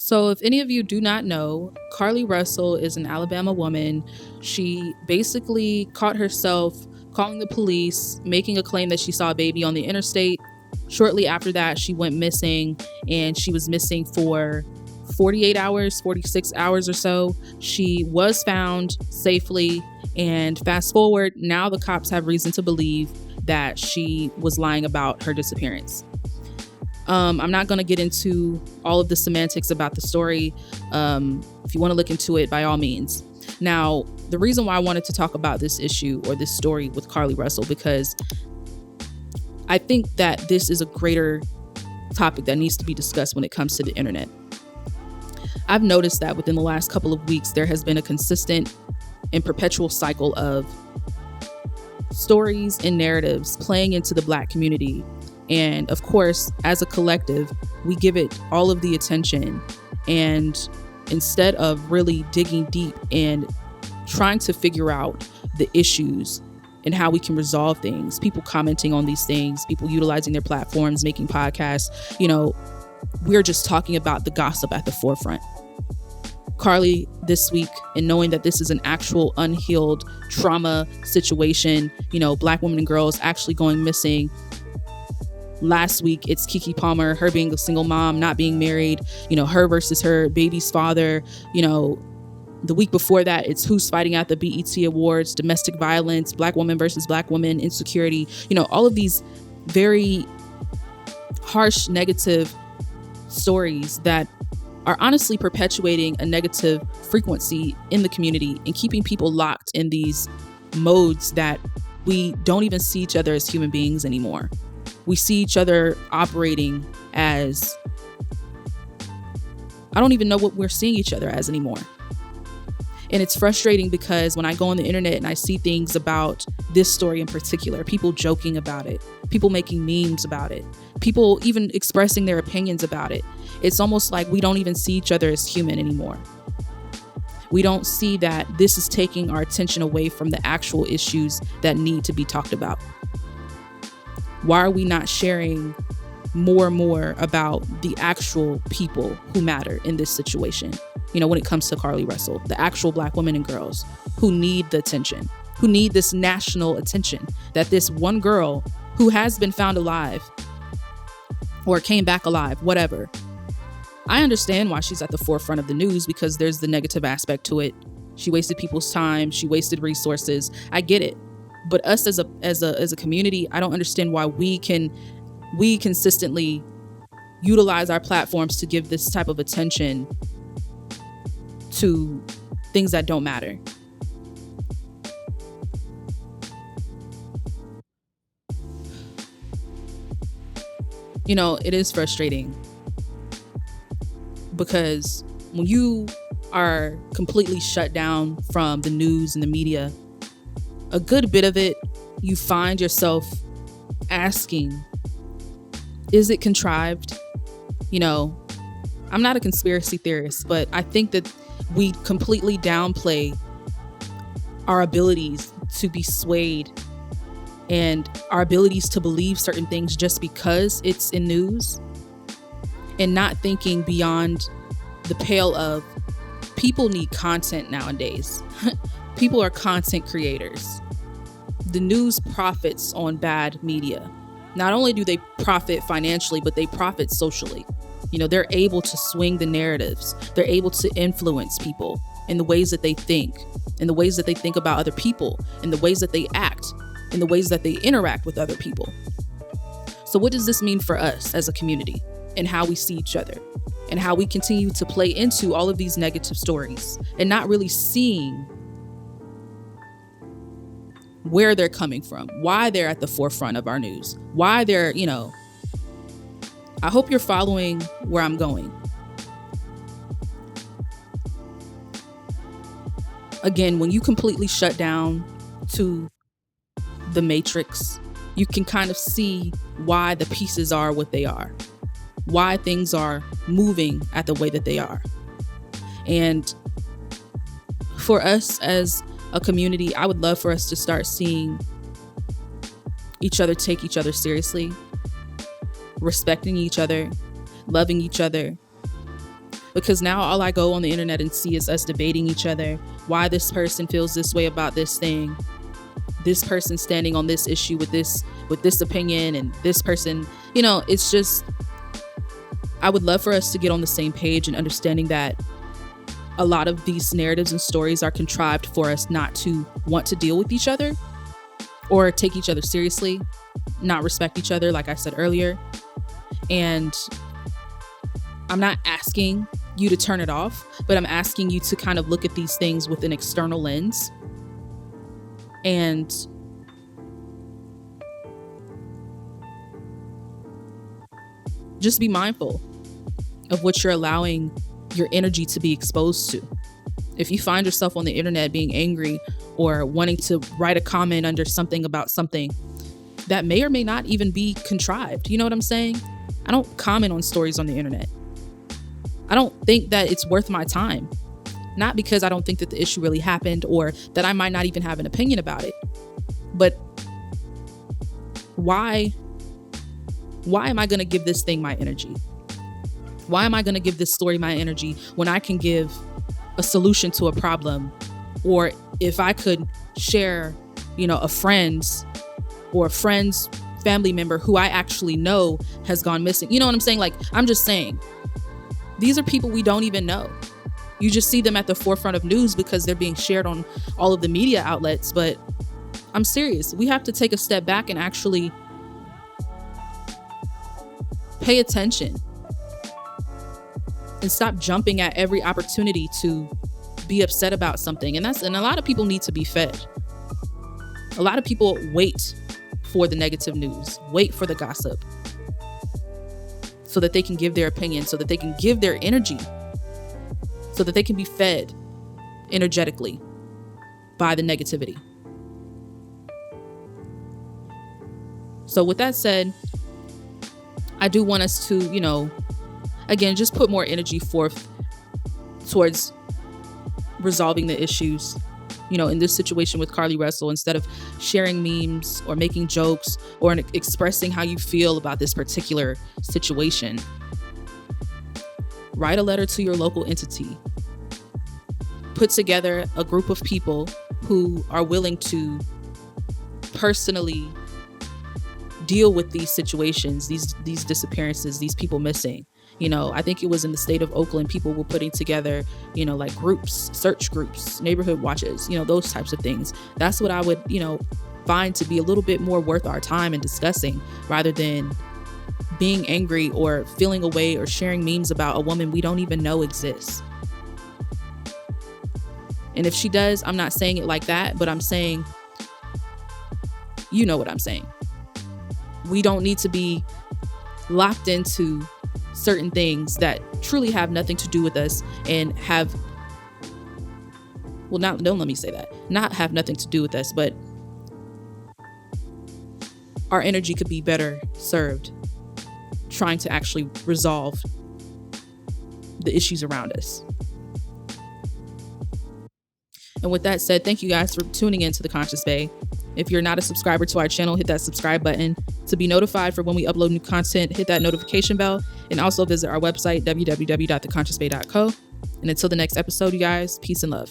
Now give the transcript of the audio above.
So, if any of you do not know, Carlee Russell is an Alabama woman. She basically caught herself calling the police, making a claim that she saw a baby on the interstate. Shortly after that, she went missing, and she was missing for 48 hours, 46 hours or so. She was found safely, and fast forward, now the cops have reason to believe that she was lying about her disappearance. I'm not going to get into all of the semantics about the story. If you want to look into it, by all means. Now, the reason why I wanted to talk about this issue or this story with Carlee Russell, because I think that this is a greater topic that needs to be discussed when it comes to the internet. I've noticed that within the last couple of weeks, there has been a consistent and perpetual cycle of stories and narratives playing into the Black community. And of course, as a collective, we give it all of the attention. And instead of really digging deep and trying to figure out the issues and how we can resolve things, people commenting on these things, people utilizing their platforms, making podcasts, we're just talking about the gossip at the forefront. Carlee this week, and knowing that this is an actual unhealed trauma situation, Black women and girls actually going missing. Last week, it's Keke Palmer, her being a single mom, not being married, her versus her baby's father. The week before that, it's who's fighting at the BET Awards, domestic violence, Black woman versus Black woman, insecurity, all of these very harsh, negative stories that are honestly perpetuating a negative frequency in the community and keeping people locked in these modes that we don't even see each other as human beings anymore. We see each other operating as, I don't even know what we're seeing each other as anymore. And it's frustrating because when I go on the internet and I see things about this story in particular, people joking about it, people making memes about it, people even expressing their opinions about it, it's almost like we don't even see each other as human anymore. We don't see that this is taking our attention away from the actual issues that need to be talked about. Why are we not sharing more and more about the actual people who matter in this situation? When it comes to Carlee Russell, the actual Black women and girls who need the attention, who need this national attention, that this one girl who has been found alive or came back alive, whatever. I understand why she's at the forefront of the news, because there's the negative aspect to it. She wasted people's time. She wasted resources. I get it. But us as a community, I don't understand why we consistently utilize our platforms to give this type of attention to things that don't matter. It is frustrating because when you are completely shut down from the news and the media, a good bit of it, you find yourself asking, is it contrived? I'm not a conspiracy theorist, but I think that we completely downplay our abilities to be swayed and our abilities to believe certain things just because it's in news, and not thinking beyond the pale of people need content nowadays. People are content creators. The news profits on bad media. Not only do they profit financially, but they profit socially. They're able to swing the narratives. They're able to influence people in the ways that they think, in the ways that they think about other people, in the ways that they act, in the ways that they interact with other people. So what does this mean for us as a community and how we see each other and how we continue to play into all of these negative stories and not really seeing where they're coming from, why they're at the forefront of our news, why they're, I hope you're following where I'm going. Again, when you completely shut down to the matrix, you can kind of see why the pieces are what they are, why things are moving at the way that they are. And for us as a community, I would love for us to start seeing each other take each other seriously, respecting each other, loving each other, Because now all I go on the internet and see is us debating each other, why this person feels this way about this thing, this person standing on this issue with this opinion, and this person, it's just, I would love for us to get on the same page and understanding that a lot of these narratives and stories are contrived for us not to want to deal with each other or take each other seriously, not respect each other, like I said earlier. And I'm not asking you to turn it off, but I'm asking you to kind of look at these things with an external lens and just be mindful of what you're allowing your energy to be exposed to. If you find yourself on the internet being angry or wanting to write a comment under something about something that may or may not even be contrived, you know what I'm saying? I don't comment on stories on the internet. I don't think that it's worth my time. Not because I don't think that the issue really happened or that I might not even have an opinion about it. But why am I going to give this thing my energy? Why am I going to give this story my energy when I can give a solution to a problem? Or if I could share, a friend's family member who I actually know has gone missing. You know what I'm saying? Like, I'm just saying, these are people we don't even know. You just see them at the forefront of news because they're being shared on all of the media outlets. But I'm serious. We have to take a step back and actually pay attention and stop jumping at every opportunity to be upset about something. And a lot of people need to be fed. A lot of people wait for the negative news, wait for the gossip, so that they can give their opinion, so that they can give their energy, so that they can be fed energetically by the negativity. So with that said, I do want us to, again, just put more energy forth towards resolving the issues. In this situation with Carlee Russell, instead of sharing memes or making jokes or expressing how you feel about this particular situation, write a letter to your local entity. Put together a group of people who are willing to personally deal with these situations, these disappearances, these people missing. I think it was in the state of Oakland, people were putting together, like groups, search groups, neighborhood watches, those types of things. That's what I would, find to be a little bit more worth our time in discussing, rather than being angry or feeling away or sharing memes about a woman we don't even know exists. And if she does, I'm not saying it like that, but I'm saying, you know what I'm saying. We don't need to be locked into certain things that truly have nothing to do with us and don't let me say that, not have nothing to do with us, but our energy could be better served trying to actually resolve the issues around us. And with that said, thank you guys for tuning in to The Conscious Bae. If you're not a subscriber to our channel, hit that subscribe button to be notified for when we upload new content. Hit that notification bell, and also visit our website, www.theconsciousbae.co. And until the next episode, you guys, peace and love.